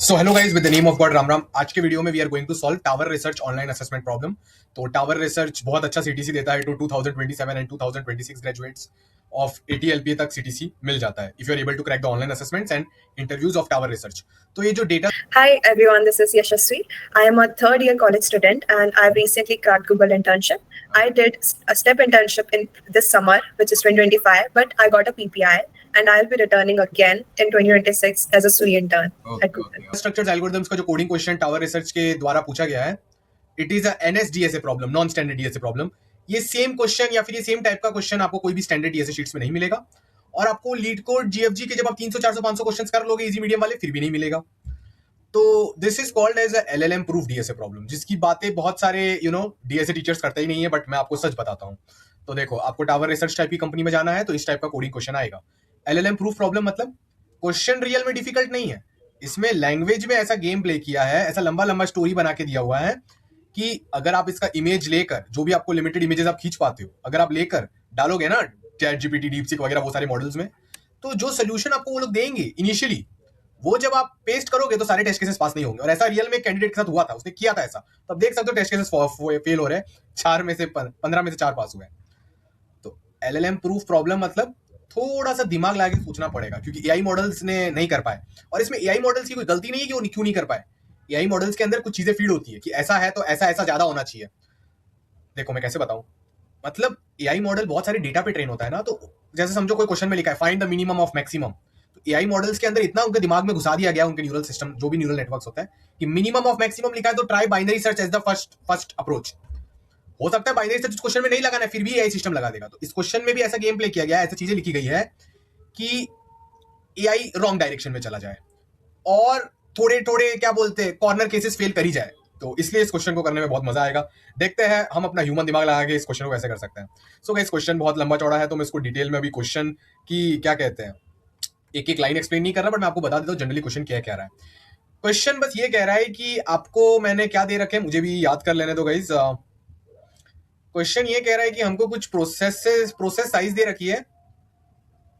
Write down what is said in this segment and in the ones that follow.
So hello guys with the name of God Ram Ram. आज के video में we are going to solve Tower Research online assessment problem. तो Tower Research बहुत अच्छा CTC देता है to 2027 and 2026 graduates of 80 LPA तक सीटीसी मिल जाता है if you are able to crack the online assessments and interviews of Tower Research. तो ये जो data Hi everyone, this is Yashasvi. I am a third year college student and I've recently cracked Google internship. I did a step internship in this summer, which is 2025, but I got a PPI and I'll be returning again in 2026 as a SUI intern at Google. Structured algorithms का जो coding question tower research के द्वारा पूछा गया है, it is a NSDSA problem, non standard DSA problem. ये same question या फिर ये सेम टाइप का क्वेश्चन आपको कोई भी स्टैंडर्ड डीएसए शीट्स में नहीं मिलेगा, और आपको लीड कोड जीएफजी के जब आप 300 400 500 क्वेश्चंस कर लोगे इजी मीडियम वाले, फिर भी नहीं मिलेगा। तो this is called as a LLM proof DSA problem, जिसकी बातें बहुत सारे डीएसए टीचर्स करते ही नहीं है, बट मैं आपको सच बताता हूं। तो देखो, आपको टावर रिसर्च टाइप की कंपनी में जाना है तो इस टाइप का कोडिंग क्वेश्चन आएगा। एलएलएम प्रूफ प्रॉब्लम मतलब क्वेश्चन रियल में डिफिकल्ट नहीं है, इसमें लैंग्वेज में ऐसा गेम प्ले किया है, ऐसा लंबा लंबा स्टोरी बना के दिया हुआ है कि अगर आप इसका इमेज लेकर, जो भी आपको लिमिटेड इमेजेस आप खींच पाते हो, अगर आप लेकर डालोगे ना चैट जीपीटी, डीपसीक वगैरह वो सारे मॉडल्स में, तो जो सोल्यूशन आपको वो लोग देंगे इनिशियली, वो जब आप पेस्ट करोगे तो सारे टेस्ट केसेस पास नहीं होंगे। और ऐसा रियल में कैंडिडेट के साथ हुआ था, उसने किया था ऐसा। तो आप देख सकते हो टेस्ट केसेस फेल हो रहे हैं, 4 में से 15 में से 4 पास हुए हैं। तो एलएलएम प्रूफ प्रॉब्लम मतलब थोड़ा सा दिमाग लगा के सोचना पड़ेगा, क्योंकि एआई मॉडल्स ने नहीं कर पाए। और इसमें एआई मॉडल्स की कोई गलती नहीं है कि वो क्यों नहीं कर पाए। एआई मॉडल्स के अंदर कुछ चीजें फीड होती है कि ऐसा है तो ऐसा ऐसा ज्यादा होना चाहिए। देखो मैं कैसे बताऊं, मतलब एआई मॉडल बहुत सारे डेटा पे ट्रेन होता है ना। तो जैसे समझो कोई क्वेश्चन में लिखा है find the minimum of maximum, तो एआई मॉडल्स के अंदर इतना उनके दिमाग में घुसा दिया गया, उनके न्यूरल सिस्टम, जो भी न्यूरल नेटवर्क्स होता है, कि मिनिमम ऑफ मैक्सिमम लिखा है तो try binary search as the first approach. हो सकता है बाइनरी सर्च इस क्वेश्चन में नहीं लगाना है, फिर भी एआई सिस्टम लगा देगा। तो इस क्वेश्चन में भी ऐसा गेम प्ले किया गया है, ऐसी चीजें लिखी गई है कि एआई रॉन्ग डायरेक्शन में चला जाए और थोड़े थोड़े क्या बोलते हैं कॉर्नर केसेस फेल कर ही जाए। तो इसलिए इस क्वेश्चन को करने में बहुत मजा आएगा। देखते हैं हम अपना ह्यूमन दिमाग लगा के इस क्वेश्चन को कैसे कर सकते हैं। सो गाइस, क्वेश्चन बहुत लंबा चौड़ा है, तो मैं इसको डिटेल में अभी क्वेश्चन की क्या कहते हैं एक एक लाइन एक्सप्लेन नहीं कर रहा, बट मैं आपको बता देता हूँ जनरली क्वेश्चन क्या कह रहा है। क्वेश्चन बस ये कह रहा है कि आपको मैंने क्या दे रखे, मुझे भी याद कर लेने दो गाइस। क्वेश्चन ये कह रहा है कि हमको कुछ प्रोसेस साइज दे रखी है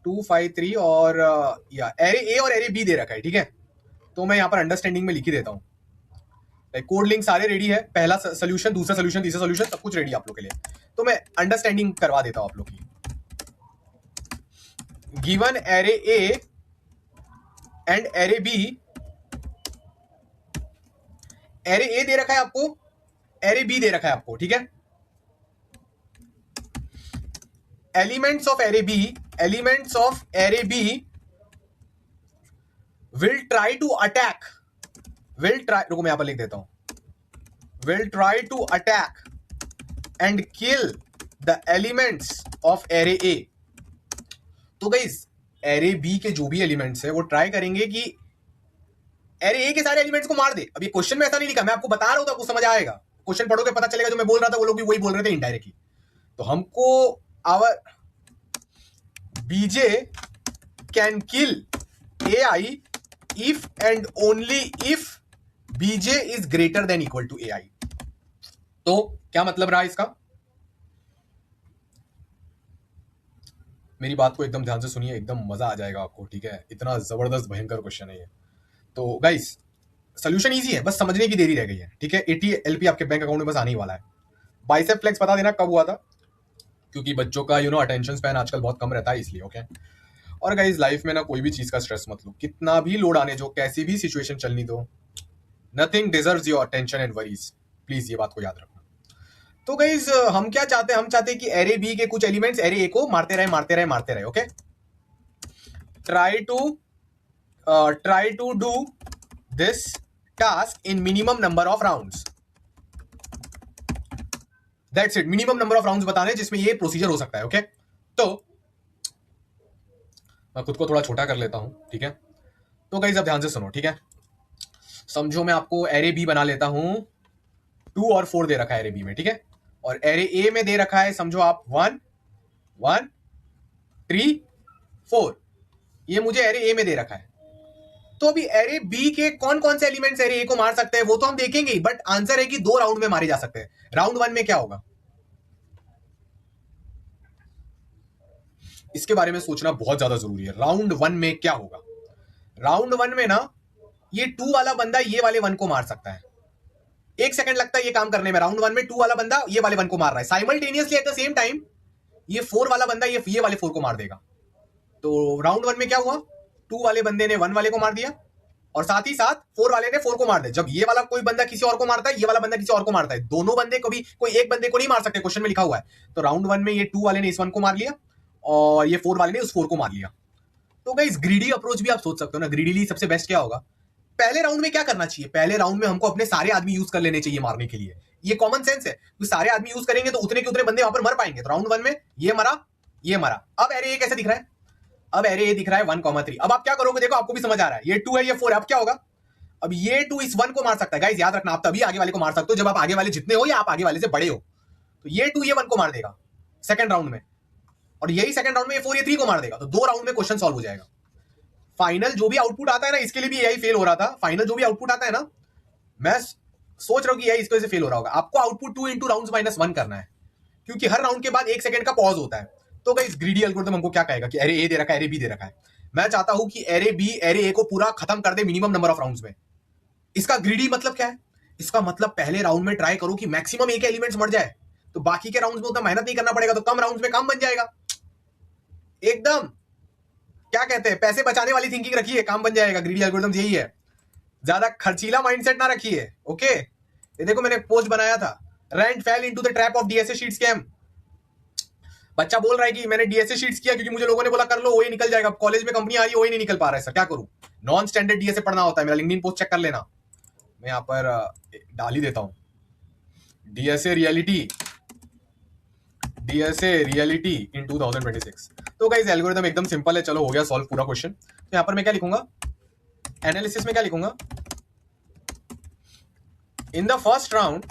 253 और या एरे ए और एरे बी दे रखा है, ठीक है। तो मैं यहाँ पर अंडरस्टैंडिंग में लिख ही देता हूँ। कोड लिंक सारे रेडी है, पहला सोल्यूशन, दूसरा सोल्यूशन, तीसरा सोल्यूशन, सब कुछ रेडी आप लोग के लिए। तो मैं अंडरस्टैंडिंग करवा देता हूं आप लोग की। Given array A and array B, array A दे रखा है आपको, एरे बी दे रखा है आपको, ठीक है। Elements of array B will try to attack, रुको मैं यहां पर लिख देता हूं, will try to attack and kill the elements of array A। तो गाइस array B के जो भी एलिमेंट्स है वो ट्राई करेंगे कि array A के सारे एलिमेंट्स को मार दे। अब ये क्वेश्चन में ऐसा नहीं लिखा, मैं आपको बता रहा हूं तो आपको समझ आएगा। क्वेश्चन पढ़ोगे पता चलेगा जो मैं बोल रहा था वो लोग भी वही बोल रहे थे इनडायरेक्टली। तो हमको our BJ can kill AI if and only if BJ is greater than equal to AI। तो क्या मतलब रहा इसका? मेरी बात को एकदम ध्यान से सुनिए, एकदम मजा आ जाएगा आपको, ठीक है। इतना जबरदस्त भयंकर क्वेश्चन है ये। तो गाइस सोल्यूशन इजी है, बस समझने की देरी रह गई है, ठीक है। 80 एलपी आपके बैंक अकाउंट में बस आने ही वाला है। बाइसेप फ्लेक्स बता देना कब हुआ था, क्योंकि बच्चों का अटेंशन स्पैन आजकल बहुत कम रहता है, इसलिए ओके। और गाइस लाइफ में ना कोई भी चीज का स्ट्रेस मत लो, कितना भी लोड आने जो, कैसी भी सिचुएशन चलनी दो, nothing deserves your attention and worries. Please ये बात को याद रखना। तो गाइज हम क्या चाहते हैं, हम चाहते हैं कि एरे बी के कुछ एलिमेंट्स एरे ए को मारते रहे, okay. Try to do this task in minimum number of rounds, that's it. Minimum number of rounds बताने जिसमें ये प्रोसीजर हो सकता है, ओके। तो मैं खुद को थोड़ा छोटा कर लेता हूं, ठीक है। तो गाइज अब ध्यान से सुनो, ठीक है। समझो मैं आपको एरे बी बना लेता हूं, 2 और 4 दे रखा है एरे बी में, ठीक है। और एरे ए में दे रखा है, समझो आप 1 1 3 4, ये मुझे एरे ए में दे रखा है। तो अभी एरे बी के कौन कौन से एलिमेंट्स एरे ए को मार सकते हैं वो तो हम देखेंगे ही, बट आंसर है कि 2 राउंड में मारे जा सकते हैं। राउंड 1 में क्या होगा, इसके बारे में सोचना बहुत ज्यादा जरूरी है। राउंड 1 में क्या होगा? राउंड 1 में ना ये 2 वाला बंदा ये वाले 1 को मार सकता है। 1 सेकंड लगता है ये काम करने में। राउंड 1 में 2 वाला बंदा ये वाले 1 को मार रहा है simultaneously at the same time. ये 4 वाला बंदा ये वाले 4 को मार देगा। तो राउंड 1 में क्या हुआ, 2 वाले बंदे ने 1 वाले को मार दिया और साथ ही साथ 4 वाले ने 4 को मार दिया। जब ये वाला कोई बंदा किसी और को मारता है, ये वाला बंदा किसी और को मारता है, दोनों बंदे को भी कोई एक बंदे को नहीं मार सकते, क्वेश्चन में लिखा हुआ है। तो राउंड 1 में ये 2 वाले ने इस 1 को मार लिया और ये 4 वाले ने उस 4 को मार लिया। तो गाइस ग्रीडी अप्रोच भी आप सोच सकते हो ना, ग्रीडीली सबसे बेस्ट क्या होगा। पहले राउंड में क्या करना चाहिए, पहले राउंड में हमको अपने सारे आदमी यूज कर लेने चाहिए मारने के लिए। ये कॉमन सेंस है, तो सारे आदमी यूज करेंगे तो उतने के उतने बंदे वहां पर मर पाएंगे। तो राउंड 1 में ये मरा, ये मरा। अब एरे ए कैसे दिख रहा है, अब एरे ए दिख रहा है 1,3। अब आप क्या करोगे, देखो आपको भी समझ आ रहा है, ये 2 है ये 4 है। अब क्या होगा, अब ये 2 इस 1 को मार सकता है। गाइस याद रखना, आप तभी आगे वाले को मार सकते हो जब आप आगे वाले जितने हो या आप आगे वाले से बड़े हो। तो ये 2 ये 1 को मार देगा सेकंड राउंड में, और यही सेकंड राउंड में ये 4 ये 3 को मार देगा। तो 2 राउंड में क्वेश्चन सॉल्व हो जाएगा। फाइनल जो भी आउटपुट आता है ना, इसके लिए भी यही फेल हो रहा था। फाइनल जो भी आउटपुट आता है ना, मैं सोच रहा हूं कि यही इसकी वजह से फेल हो रहा होगा। आपको आउटपुट 2 इंटू राउंड -1 करना है, क्योंकि हर राउंड के बाद 1 सेकंड का पॉज होता है। तो गाइस ग्रीडी एल्गोरिथम हमको क्या कहेगा कि एरे ए दे रखा है, एरे बी दे रखा है। मैं चाहता हूं कि एरे बी एरे ए को पूरा खत्म कर दे मिनिमम नंबर ऑफ राउंड्स में। इसका ग्रीडी मतलब क्या है, इसका मतलब पहले राउंड में ट्राई करो कि मैक्सिमम एक एलिमेंट्स मर जाए, तो बाकी के राउंड्स में उतना मेहनत नहीं करना पड़ेगा, तो कम राउंड्स में काम बन जाएगा। एकदम क्या कहते हैं, पैसे बचाने वाली थिंकिंग रखिए, काम बन जाएगा। ग्रीडी एल्गोरिथम यही है, ज्यादा खर्चीला माइंडसेट ना रखिए। ओके, ये देखो मैंने पोस्ट बनाया था, Rand fell into the trap of DSA sheet scam. बच्चा बोल रहा है कि मैंने डीएसए शीट्स किया क्योंकि मुझे लोगों ने बोला कर लो वही निकल जाएगा। कॉलेज में कंपनी आ रही है वही नहीं निकल पा रहा है सर, क्या करूं। नॉन स्टैंडर्ड डीएसए पढ़ना होता है। मेरा लिंक्डइन पोस्ट चेक कर लेना, मैं यहाँ पर डाल ही देता हूं। DSA reality in 2026। तो गाइस एल्गोरिथम एकदम सिंपल है। चलो हो गया सॉल्व पूरा क्वेश्चन। तो यहाँ पर मैं क्या लिखूंगा, एनालिसिस में क्या लिखूंगा, in the first round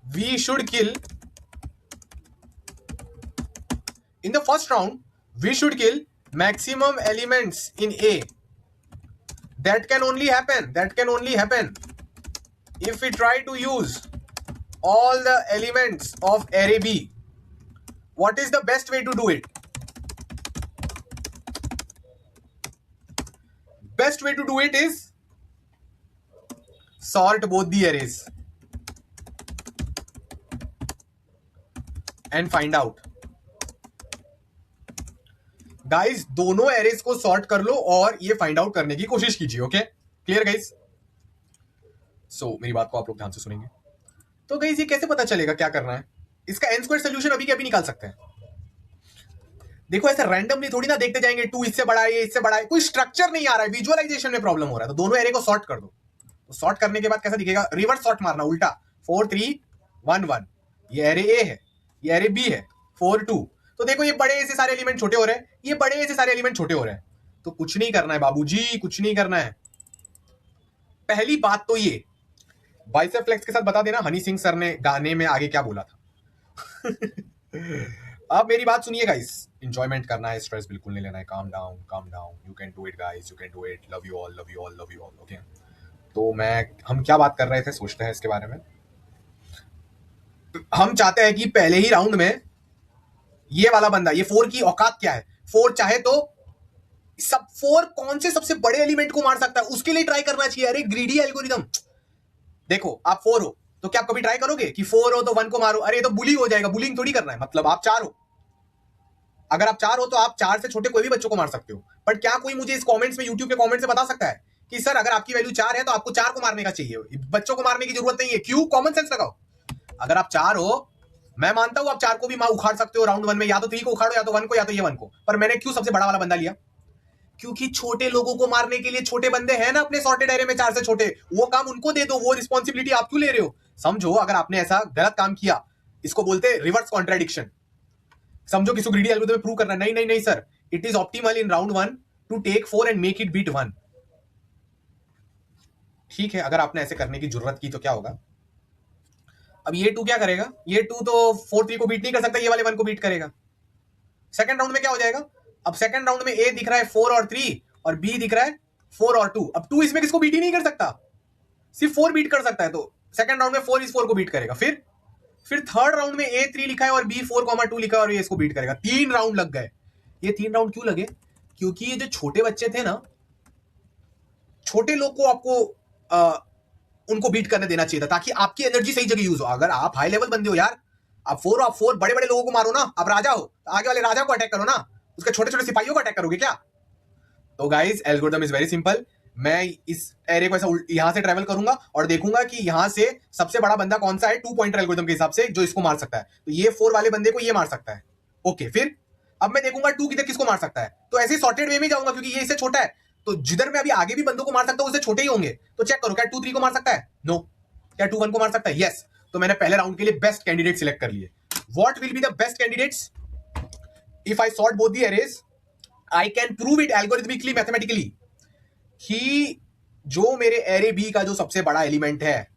we should kill, in the first round we should kill maximum elements in A. That can only happen if we try to use all the elements of array B. What is the best way to do it? Best way to do it is sort both the arrays and find out. Guys दोनों arrays को sort कर लो और ये find out करने की कोशिश कीजिए। Okay clear guys. सो मेरी बात को आप लोग ध्यान से सुनेंगे। तो गाइस ये कैसे पता चलेगा क्या करना है, इसका n स्क्वायर सोल्यूशन अभी के अभी निकाल सकते हैं। देखो ऐसे रैंडमली थोड़ी ना देखते जाएंगे 2 इससे बड़ा है, ये इससे बड़ा है, कोई स्ट्रक्चर नहीं आ रहा है, विजुअलाइजेशन में प्रॉब्लम हो रहा है। तो दोनों एरे को सॉर्ट कर दो। तो सॉर्ट करने के बाद कैसा दिखेगा, रिवर्स सॉर्ट मारना, उल्टा 4 3 1 1। ये एरे ए है, ये एरे बी है 4 2। तो देखो ये बड़े से सारे एलिमेंट छोटे हो रहे हैं, ये बड़े से सारे एलिमेंट छोटे हो रहे हैं। तो कुछ नहीं करना है बाबूजी, कुछ नहीं करना है। पहली बात तो ये बाइसेप फ्लेक्स के साथ बता देना हनी सिंह सर ने गाने में आगे क्या बोला था। अब मेरी बात सुनिए गाइस, एंजॉयमेंट करना है, स्ट्रेस बिल्कुल नहीं लेना है। Calm down, you can do it guys, you can do it, love you all, love you all, love you all. Okay तो हम क्या बात कर रहे थे, सोचते हैं इसके बारे में। हम चाहते हैं कि पहले ही राउंड में ये वाला बंदा, ये 4 की औकात क्या है, 4 चाहे तो 4 कौन से सबसे बड़े एलिमेंट को मार सकता है उसके लिए ट्राई करना चाहिए। अरे ग्रीडी एल्गोरिथम, देखो आप 4 हो तो क्या आप कभी ट्राई करोगे कि 4 हो तो 1 को मारो, अरे ये तो बुलिंग हो जाएगा। बुलिंग थोड़ी करना है, मतलब आप 4 हो, अगर आप 4 हो तो आप 4 से छोटे कोई भी बच्चों को मार सकते हो। बट क्या कोई मुझे इस कमेंट्स में, यूट्यूब के कमेंट से बता सकता है कि सर अगर आपकी वैल्यू 4 है तो आपको 4 को मारने का चाहिए, बच्चों को मारने की जरूरत नहीं है। क्यों, कॉमन सेंस लगाओ। अगर आप 4 हो, मैं मानता हूं आप 4 को भी उखाड़ सकते हो राउंड 1 में, या तो 3 को उखाड़ो, या तो 1 को, या तो ये 1 को। पर मैंने क्यों सबसे बड़ा वाला बंदा लिया, क्योंकि छोटे लोगों को मारने के लिए छोटे बंदे हैं ना अपने सॉर्टेड एरे में 4 से छोटे, वो काम उनको दे दो, वो रिस्पॉन्सिबिलिटी आप क्यों ले रहे हो। समझो अगर आपने ऐसा गलत काम किया, इसको बोलते हैं रिवर्स कॉन्ट्राडिक्शन। समझो किसी ग्रीडी एल्गोरिथम में प्रूव करना, नहीं नहीं नहीं sir, it is optimal in round 1 to take 4 and make it beat 1। ठीक है, अगर आपने ऐसे करने की जरूरत की तो क्या होगा, अब ये 2 क्या करेगा, ये 2 तो 4 3 को बीट नहीं कर सकता, ये वाले 1 को बीट करेगा। सेकंड राउंड में क्या हो जाएगा, अब सेकंड राउंड में ए दिख रहा है 4 और 3 और बी दिख रहा है 4 और 2। अब 2 इसमें किसको बीट ही नहीं कर सकता, सिर्फ 4 बीट कर सकता है। तो सेकंड राउंड में 4 इस 4 को बीट करेगा। फिर थर्ड राउंड में ए 3 लिखा है और बी 4,2 लिखा है और ये इसको बीट करेगा। 3 राउंड लग गए। ये 3 राउंड क्यों लगे, क्योंकि ये जो छोटे बच्चे थे ना, छोटे लोग को आपको उनको बीट करने देना चाहिए था, ताकि आपकी एनर्जी सही जगह यूज हो। अगर आप हाई लेवल बंदे हो यार, आप 4 बड़े बड़े लोगों को मारो ना, आप राजा हो तो आगे वाले राजा को अटैक करो ना, उसके छोटे छोटे सिपाहियों को अटैक करोगे क्या? तो guys algorithm is very simple. मैं इस एरे को ऐसा यहां से ट्रेवल करूंगा और देखूंगा कि यहां से सबसे बड़ा बंदा कौन सा है 2 पॉइंटर एल्गोरिथम के हिसाब से जो इसको मार सकता है। तो ये 4 वाले बंदे को ये मार सकता है। ओके, फिर अब मैं देखूंगा 2 किधर किसको मार सकता है, तो ऐसे सॉर्टेड वे में जाऊंगा क्योंकि ये इससे छोटा है। तो जिधर मैं अभी आगे भी बंदों को मार सकता हूं उससे छोटे ही होंगे। तो चेक करो, क्या 2 3 को मार सकता है? नो। क्या 2 1 को मार सकता है? यस। तो मैंने पहले राउंड के लिए बेस्ट कैंडिडेट सिलेक्ट कर लिए। What will be the best candidates? If I sort both the arrays I can prove it algorithmically mathematically कि जो मेरे एरे बी का जो सबसे बड़ा एलिमेंट है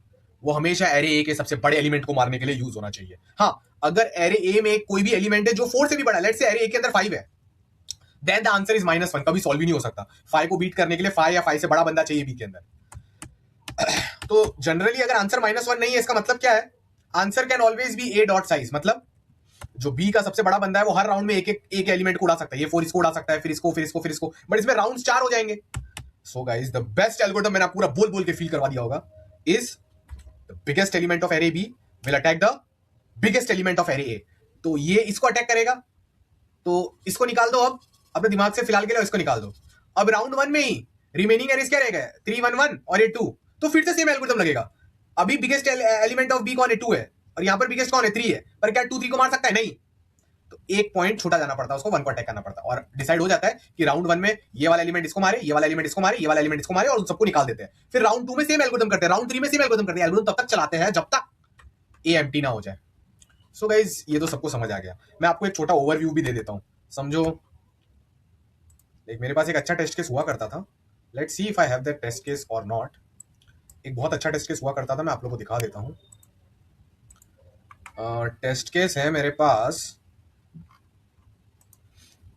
वो हमेशा एरे ए के सबसे बड़े एलिमेंट को मारने के लिए यूज होना चाहिए। हाँ, अगर एरे ए में कोई भी एलिमेंट है जो 4 से भी बड़ा है, लेट्स से एरे ए के अंदर 5 है, देन द आंसर इज -1। कभी सॉल्व ही नहीं हो सकता। 5 को बीट करने के लिए 5 या 5 से बड़ा बंदा चाहिए बी के अंदर। तो जनरली अगर आंसर -1 नहीं है, इसका मतलब क्या है? Answer can always be A dot size. मतलब जो बी का सबसे बड़ा बंदा है वो हर राउंड में एक एलिमेंट को उड़ा सकता है। ये 4 इसको उड़ा सकता है, फिर इसको, फिर इसको, फिर इसको, बट इसमें राउंड्स 4 हो जाएंगे। So guys the best algorithm, मैंने पूरा बोल बोल के फील करवा दिया होगा, is the biggest element of array B will attack the biggest element of array A. तो ये इसको अटैक करेगा, तो इसको निकाल दो। अब अपने दिमाग से फिलहाल के लिए इसको निकाल दो। अब राउंड 1 में ही रिमेनिंग एरेज क्या रहेगा? 3 1 1 और ये 2। तो फिर से सेम एल्गोरिथम लगेगा। अभी बिगेस्ट एलिमेंट ऑफ बी कौन है? 2 है, और यहां पर बिगेस्ट कौन है? 3 है। पर क्या 2 3 को मार सकता है? नहीं। तो एक पॉइंट छोटा जाना पड़ता है, उसको 1 को अटैक करना पड़ता है, और डिसाइड हो जाता है कि राउंड 1 में ये वाला एलिमेंट इसको मारे, ये वाला एलिमेंट इसको मारे, ये वाला एलिमेंट इसको मारे, और उन सबको निकाल देते हैं। फिर राउंड 2 में सेम एल्गोरिथम करते हैं, राउंड 3 में सेम एल्गोरिथम करते हैं। एल्गोरिथम तब तक चलाते हैं जब तक ए एम्प्टी ना हो जाए। सो गाइस ये तो सबको समझ आ गया। मैं आपको एक छोटा ओवरव्यू भी दे देता हूं, समझो। एक मेरे पास एक अच्छा टेस्ट केस हुआ करता था। Let's see if I have that test case और नॉट। एक बहुत अच्छा टेस्ट केस हुआ करता था, मैं आप लोगों को दिखा देता हूं। टेस्ट केस है मेरे पास,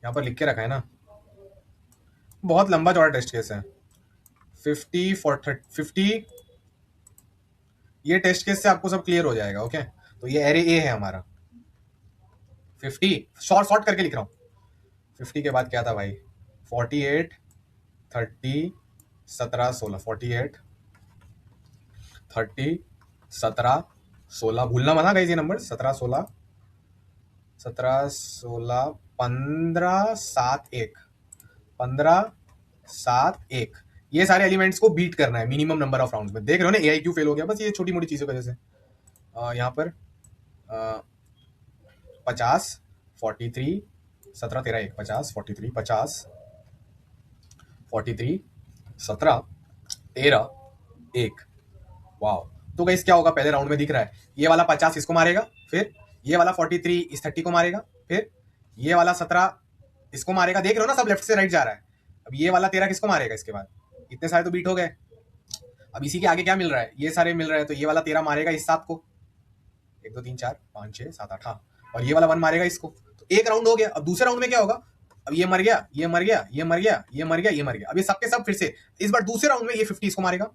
यहां पर लिख के रखा है ना, बहुत लंबा चौड़ा टेस्ट केस है। 50 for 50। ये टेस्ट केस से आपको सब क्लियर हो जाएगा। ओके, तो ये एरे ए है हमारा। 50 शॉर्ट शॉर्ट करके लिख रहा हूं। 50 के बाद क्या था भाई? 48 30 17 16। 48 30 17 16, भूलना मना गाइस ये नंबर। 17 16 17 16 15 7 1 15 7 1। ये सारे एलिमेंट्स को बीट करना है मिनिमम नंबर ऑफ राउंड्स में। देख रहे हो ना एआई क्यों फेल हो गया? बस ये छोटी मोटी चीजों की वजह से। यहाँ पर 50 43 17 13 1 50 43 50 43 17 13 1। वाओ। तो गाइस क्या होगा? पहले राउंड में दिख रहा है ये वाला 50 इसको मारेगा, फिर ये वाला 43 इस 30 को मारेगा, फिर ये वाला 17 इसको मारेगा। देख रहे हो ना, सब लेफ्ट से राइट जा रहा है। अब ये वाला 13 किसको मारेगा? इसके बाद इतने सारे तो बीट हो गए। अब इसी के आगे क्या मिल रहा है? ये सारे मिल रहे हैं, तो ये वाला 13 मारेगा इस 7 को। 1 2 3 4 5 6 7 8, हाँ। और ये वाला 1 मारेगा इसको। तो एक राउंड हो गया। अब दूसरे राउंड में क्या होगा? अब ये मर गया, ये मर गया, ये मर गया, ये मर गया, ये मर गया। अब ये सबके सब फिर से इस बार दूसरे राउंड में ये 50 इसको मारेगा,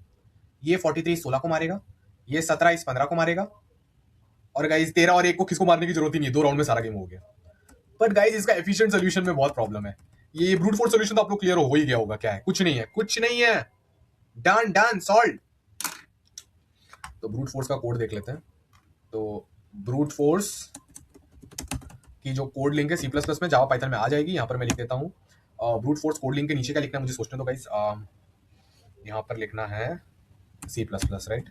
ये 43 16 को मारेगा, ये 17 इस 15 को मारेगा, और गाइस 13 और 1 को किसको मारने की जरूरत ही नहीं है। 2 राउंड में सारा गेम हो गया। बट गाइस इसका एफिशिएंट सोल्यूशन में बहुत प्रॉब्लम है। ये ब्रूट फोर्स सोल्यूशन तो आप लोग क्लियर हो ही गया होगा। क्या है? कुछ नहीं है, कुछ नहीं है। Done done solve. तो ब्रूट फोर्स का कोड देख लेते हैं। तो ब्रूट फोर्स की जो कोड लिंक है C++ में, जावा पाइथन में आ जाएगी। यहाँ पर मैं लिख देता हूँ ब्रूट फोर्स कोड लिंक के नीचे क्या लिखना है मुझे सोचने दो गाइस। यहाँ पर लिखना है C++, राइट।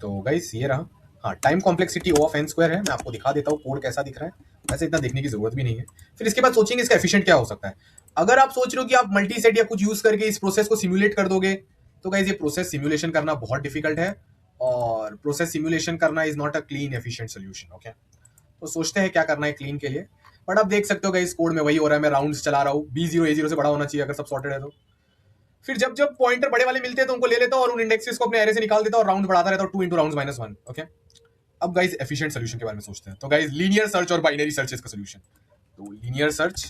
तो गाइस ये रहा। हाँ, time complexity O of n square है। मैं आपको दिखा देता हूँ कोड कैसा दिख रहा है। वैसे इतना देखने की जरूरत भी नहीं है। फिर इसके बाद सोचेंगे इसका एफिशिएंट क्या हो सकता है। अगर आप सोच रहे हो कि आप मल्टी सेट या कुछ यूज करके इस प्रोसेस को सिमुलेट कर दोगे, तो गाइस ये प्रोसेस सिमुलेशन करना बहुत डिफिकल्ट है, और प्रोसेस सिमुलेशन करना is not a clean efficient solution. Okay, तो सोचते हैं क्या करना है क्लीन के लिए। बट आप देख सकते हो गाइस कोड में वही हो रहा है। मैं राउंड्स चला रहा हूँ, B0 A0 से बड़ा होना चाहिए अगर सब सॉर्टेड है तो। फिर जब जब पॉइंटर बड़े वाले मिलते हैं तो उनको ले लेता हूँ और उन इंडेक्सेस को अपने एरे से निकाल देता हूँ और राउंड बढ़ाता रहता हूँ 2 into राउंड्स -1। ओके, अब गाइस एफिशिएंट सोल्यूशन के बारे में सोचते हैं। तो गाइस लीनियर सर्च और बाइनरी सर्च इसका सोल्यूशन। तो लीनियर सर्च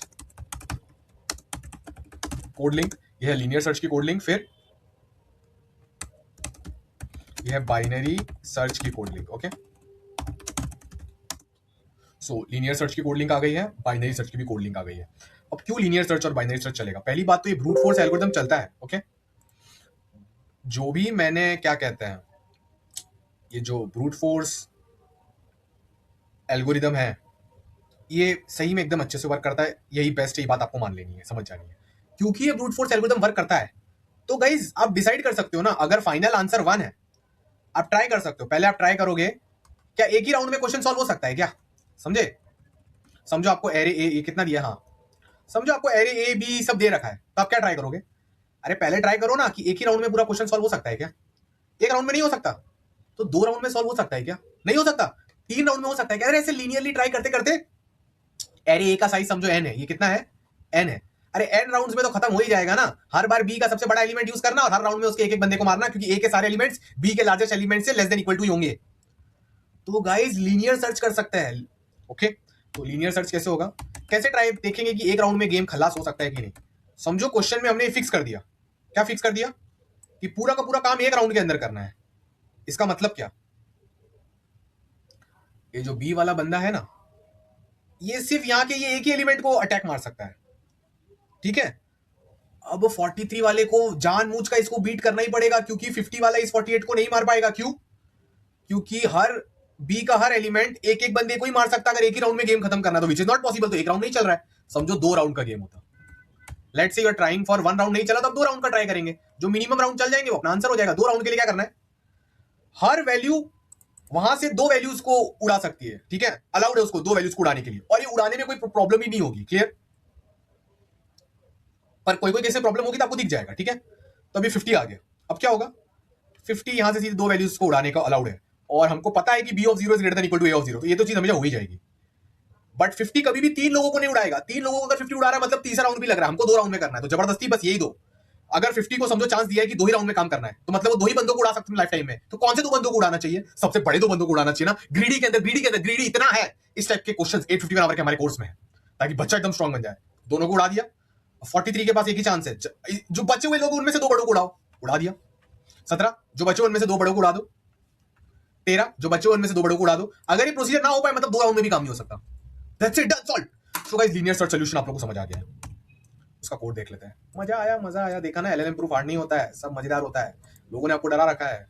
कोड लिंक, यह है लीनियर सर्च की कोड लिंक। फिर यह है बाइनरी सर्च की कोड लिंक। ओके, सो लीनियर सर्च की कोड लिंक आ गई है, बाइनरी सर्च की भी कोड लिंक आ गई है। अब क्यों लीनियर सर्च और बाइनरी सर्च चलेगा? पहली बात तो ये ब्रूट फोर्स एल्गोरिथम चलता है। ओके, जो भी मैंने क्या कहते हैं, ये जो ब्रूट फोर्स एल्गोरिदम है, ये सही में एकदम अच्छे से वर्क करता है। यही बेस्ट है, ये बात आपको मान लेनी है, समझ जानी है, क्योंकि ये ब्रूट फोर्स एल्गोरिदम वर्क करता है। तो गाइज आप डिसाइड कर सकते हो ना, अगर फाइनल आंसर 1 है, आप ट्राई कर सकते हो। पहले आप ट्राई करोगे, क्या एक ही राउंड में क्वेश्चन सॉल्व हो सकता है क्या? समझे? समझो आपको एरे ए कितना दिया, हाँ समझो आपको एरे ए बी सब दे रखा है, तो आप क्या ट्राई करोगे? अरे पहले ट्राई करो ना कि एक ही राउंड में पूरा क्वेश्चन सॉल्व हो सकता है क्या? एक राउंड में नहीं हो सकता, तो 2 राउंड में सॉल्व हो सकता है क्या? नहीं हो सकता। 3 राउंड में हो सकता है क्या? अरे ऐसे लीनियरली ट्राई करते करते, एरे ए का साइज समझो एन है, ये कितना है? एन है। अरे एन राउंड्स में तो खत्म हो ही जाएगा ना। हर बार बी का सबसे बड़ा एलिमेंट यूज करना और हर राउंड में उसके एक एक बंदे को मारना, क्योंकि ए के सारे एलिमेंट्स बी के लार्जेस्ट एलिमेंट से लेस देन इक्वल टू ही होंगे। तो गाइस लीनियर सर्च कर सकते हैं। ओके, तो लीनियर सर्च कैसे होगा, कैसे ट्राई देखेंगे कि एक राउंड में गेम खलास हो सकता है कि नहीं। समझो क्वेश्चन में हमने फिक्स कर दिया, क्या फिक्स कर दिया? कि पूरा का पूरा काम एक राउंड के अंदर करना है। इसका मतलब क्या, ये जो बी वाला बंदा है ना, ये सिर्फ यहां के ये एक ही एलिमेंट को अटैक मार सकता है, ठीक है। अब 43 वाले को जानबूझ का इसको बीट करना ही पड़ेगा, क्योंकि 50 वाला इस 48 को नहीं मार पाएगा। क्यों? क्योंकि हर बी का हर एलिमेंट एक एक बंदे को ही मार सकता है अगर एक ही राउंड में गेम खत्म करना, तो विच इज नॉट पॉसिबल। तो एक राउंड नहीं चल रहा है, समझो 2 राउंड का गेम होता। Let's say you are trying for 1 round, नहीं चला तो अब 2 राउंड का ट्राई करेंगे, जो मिनिमम राउंड चल जाएंगे वो अपना आंसर हो जाएगा। 2 राउंड के लिए क्या करना है, हर वैल्यू वहां से 2 वैल्यूज को उड़ा सकती है, ठीक है, अलाउड है उसको 2 वैल्यूज को उड़ाने के लिए, और ये उड़ाने में कोई प्रॉब्लम ही नहीं होगी। क्लियर? पर कोई कोई कैसे प्रॉब्लम होगी तो आपको दिख जाएगा, ठीक है। तो अभी 50 आ गया, अब क्या होगा? 50 यहां से सीधे 2 वैल्यूज को उड़ाने का अलाउड है, और हमको पता है कि B of 0 is greater than equal to A of 0, तो ये तो चीज हमेशा हो ही जाएगी। बट 50 कभी भी 3 लोगों को नहीं उड़ाएगा। 3 लोगों को अगर 50 उड़ा रहा है मतलब तीसरा राउंड भी लग रहा है, हमको 2 राउंड में करना है, तो जबरदस्ती बस यही दो। अगर 50 को समझो चांस दिया है कि 2 ही राउंड में काम करना है, तो मतलब वो 2 ही बंदों को उड़ा सकते हैं लाइफ टाइम में, तो कौन से 2 बंदों को उड़ाना चाहिए? सबसे बड़े 2 बंदों को उड़ाना चाहिए ना। ग्रीडी इतना है, इस टाइप के क्वेश्चन 851 आवर के हमारे कोर्स में है, ताकि बच्चा एकदम स्ट्रॉन्ग बन जाए। दोनों को उड़ा दिया। 43 के पास एक ही चांस है, जो बचे हुए लोग उनमें से 2 बड़ों को उड़ाओ, उड़ा दिया। 17 जो बचे उनमें से 2 बड़ों को उड़ा दो। 13 जो बचे उनमें से 2 बड़ों को उड़ा दो। अगर ये प्रोसीजर ना हो पाए मतलब 2 राउंड में भी काम नहीं हो सकता। That's it, done, solve. So guys linear search solution आप लोगों को समझ आ गया है। उसका कोड देख लेते हैं। मजा आया, देखा ना, एलएलएम प्रूफ हार्ड नहीं होता है, सब मजेदार होता है। लोगों ने आपको डरा रखा है,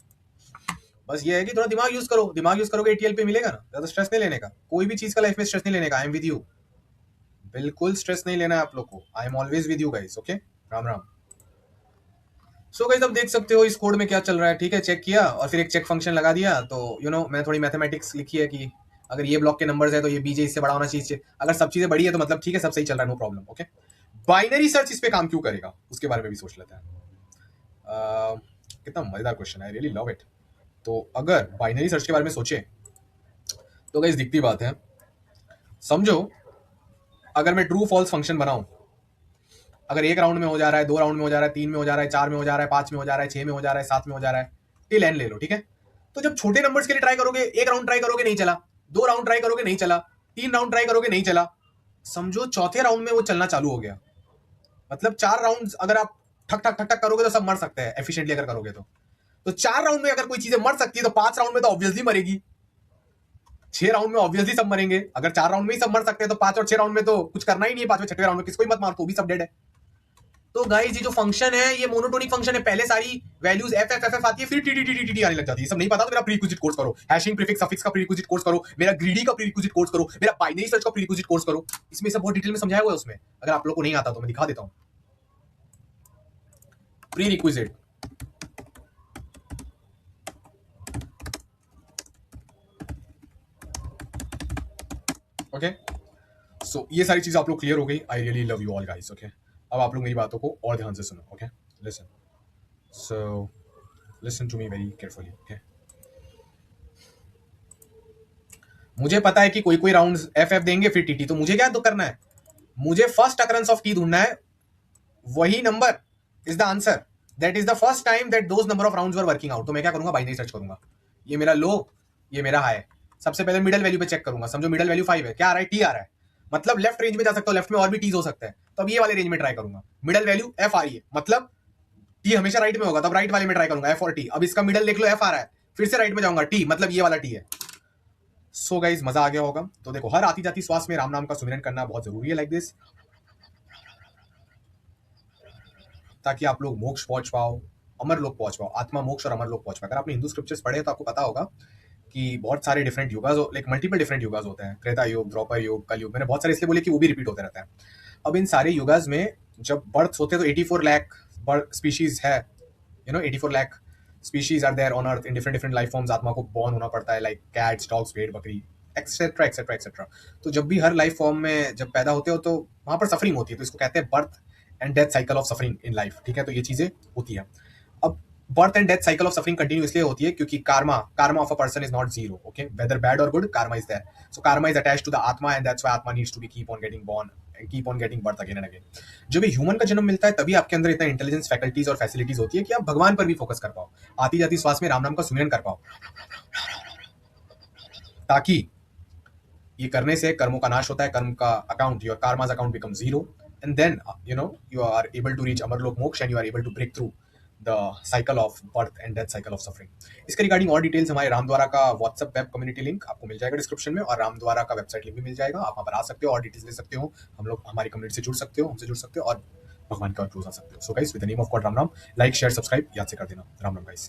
बस ये है कि थोड़ा दिमाग यूज करो। दिमाग यूज करोगे एटीएल पे मिलेगा ना। ज्यादा स्ट्रेस नहीं लेने का, कोई भी चीज का लाइफ में स्ट्रेस नहीं लेने का। आई एम विद यू, बिल्कुल स्ट्रेस नहीं लेना है आप लोग को। I am always with you guys, okay. Ram Ram. So guys अब देख सकते हो इस कोड में क्या चल रहा है, ठीक है। चेक किया और फिर एक चेक फंक्शन लगा दिया, तो मैंने थोड़ी मैथमेटिक्स लिखी है कि अगर ये ब्लॉक के नंबर्स है तो ये बीजे इससे बड़ा होना चाहिए। अगर सब चीजें बड़ी है तो मतलब ठीक है, सब सही चल रहा है, no problem, okay. Binary search इस पे काम क्यों करेगा उसके बारे में भी सोच लेते हैं। कितना मजेदार क्वेश्चन है, आई रियली लव इट। तो अगर बाइनरी सर्च के बारे में सोचे तो गाइस दिखती बात है, समझो अगर मैं ट्रू फॉल्स फंक्शन बनाऊं, अगर 1 राउंड में हो जा रहा है, 2 राउंड में हो जा रहा है, 3 में हो जा रहा है, 4 में हो जा रहा है, 5 में हो जा रहा है, 6 में हो जा रहा है, 7 में हो जा रहा है, टिल एन ले लो, ठीक है। तो जब छोटे नंबर्स के लिए ट्राई करोगे, 1 राउंड ट्राई करोगे नहीं चला, 2 राउंड ट्राई करोगे नहीं चला, 3 राउंड ट्राई करोगे नहीं चला, समझो चौथे राउंड में वो चलना चालू हो गया। मतलब 4 राउंड अगर आप ठक ठक ठक ठक करोगे तो सब मर सकते हैं, एफिशिएंटली अगर करोगे तो 4 राउंड में अगर कोई चीजें मर सकती है तो 5 राउंड में तो ऑब्वियसली मरेगी। 6 राउंड में ऑब्वियसली सब मरेंगे। अगर 4 राउंड में ही सब मर सकते हैं तो 5 और 6 राउंड में तो कुछ करना ही नहीं है। 5वें 6वें राउंड में किसको ही मत मार, तो भी सब डेड है। तो गाइस ये जो फंक्शन है ये मोनोटोनिक फंक्शन है। पहले सारी values F F F F आती है, फिर T T T T T आने लग जाती है। सब नहीं पता तो मेरा प्रीरिक्विजिट कोर्स करो, हैशिंग प्रीफिक्स सफिक्स का प्रीरिक्विजिट कोर्स करो, मेरा ग्रीडी का प्रीरिक्विजिट कोर्स करो, मेरा बाइनरी सर्च का प्रीरिक्विजिट कोर्स करो। इसमें सब बहुत डिटेल में समझाया हुआ है उसमें। अगर आप लोग को नहीं आता तो मैं दिखा देता हूं। Prerequisite, okay. सो ये सारी चीज आप लोग क्लियर हो गई। I really love you all guys, okay. अब आप लोग मेरी बातों को और ध्यान से सुनो, okay. Listen, so listen to me very carefully, okay. मुझे पता है कि कोई कोई राउंड्स एफ एफ देंगे फिर टीटी, तो मुझे क्या तो करना है, मुझे फर्स्ट अकरेंस ऑफ टी ढूंढना है। वही number is the answer, that is the first time that those number of rounds were working out. तो मैं क्या करूंगा, बाइनरी सर्च करूंगा। ये मेरा लो, ये मेरा हाई। सबसे पहले मिडल वैल्यू पे चेक करूंगा। समझो मिडल वैल्यू 5 है, क्या आ रहा है, टी आ रहा है, मतलब लेफ्ट रेंज में जा सकता हूं, लेफ्ट में और भी टीज हो सकते हैं, तो अब ये वाले रेंज में ट्राई करूंगा। मिडल वैल्यू एफ आ रही है, मतलब टी हमेशा राइट में होगा, तब राइट वाले में ट्राई करूंगा, एफ और टी। अब इसका मिडल देख लो, एफ आ रहा है, फिर से राइट में जाऊंगा, टी मतलब ये वाला टी है। सो गाइज मजा आ गया होगा। तो देखो हर आती जाती श्वास में राम नाम का सुमिरन करना बहुत जरूरी है, लाइक दिस, ताकि आप लोग मोक्ष पहुंच पाओ, अमर लोक पहुंच पाओ, आत्मा मोक्ष और अमर लोक पहुंच पाओ। अगर आपने हिंदू स्क्रिप्चर्स पढ़े तो आपको पता होगा कि बहुत सारे different yugas, like multiple different yugas होते हैं, त्रेता युग, द्वापर युग, कल युग। मैंने बहुत सारे इसलिए बोले कि वो भी रिपीट होते रहते हैं। अब इन सारे युगास में जब बर्थ होते हैं तो 84 लाख स्पीशीज है, 84 lakh species are there on earth in different different life forms. आत्मा को बॉर्न होना पड़ता है, लाइक कैट्स, डॉग्स, भेड़, बकरी, एक्सेट्रा एक्सेट्रा एक्सेट्रा। तो जब भी हर लाइफ फॉर्म में जब पैदा होते हो तो वहां पर सफरिंग होती है, तो इसको कहते हैं birth and death cycle of suffering in life. ठीक है, तो ये चीजें होती है। अब birth and death cycle of suffering continue इसलिए होती है क्योंकि karma of a person is not zero, okay, whether bad और good, karma is there. So karma is attached to the atma and that's why atma needs to be keep on getting born, keep on getting birth again and again. जब एक human का जन्म मिलता है तभी आपके अंदर इतना इंटेलिजेंस, फैकल्टीज और फैसिलिटीज होती है कि आप भगवान पर भी फोकस कर पाओ, आती जाती श्वास में राम नाम का सुमिरन कर पाओ, ताकि ये करने से कर्मों का नाश होता है, कर्म का account, your karma's account become zero, and then you are able to reach Amarlok moksha and you are able to break through the cycle of birth and death cycle of suffering। इसके रिगार्डिंग और डिटेल्स हमारे रामद्वारा का WhatsApp web community link आपको मिल जाएगा description में, और रामद्वारा का website link भी मिल जाएगा। आप वहाँ पर आ सकते हो और डिटेल्स ले सकते हो, हम लोग हमारी कम्युनिटी से जुड़ सकते हो, हमसे जुड़ सकते हो और भगवान का क्लोज आ सकते हो। So guys, with the name of God, Ram Ram. Like share subscribe याद से कर देना। राम राम गाइस।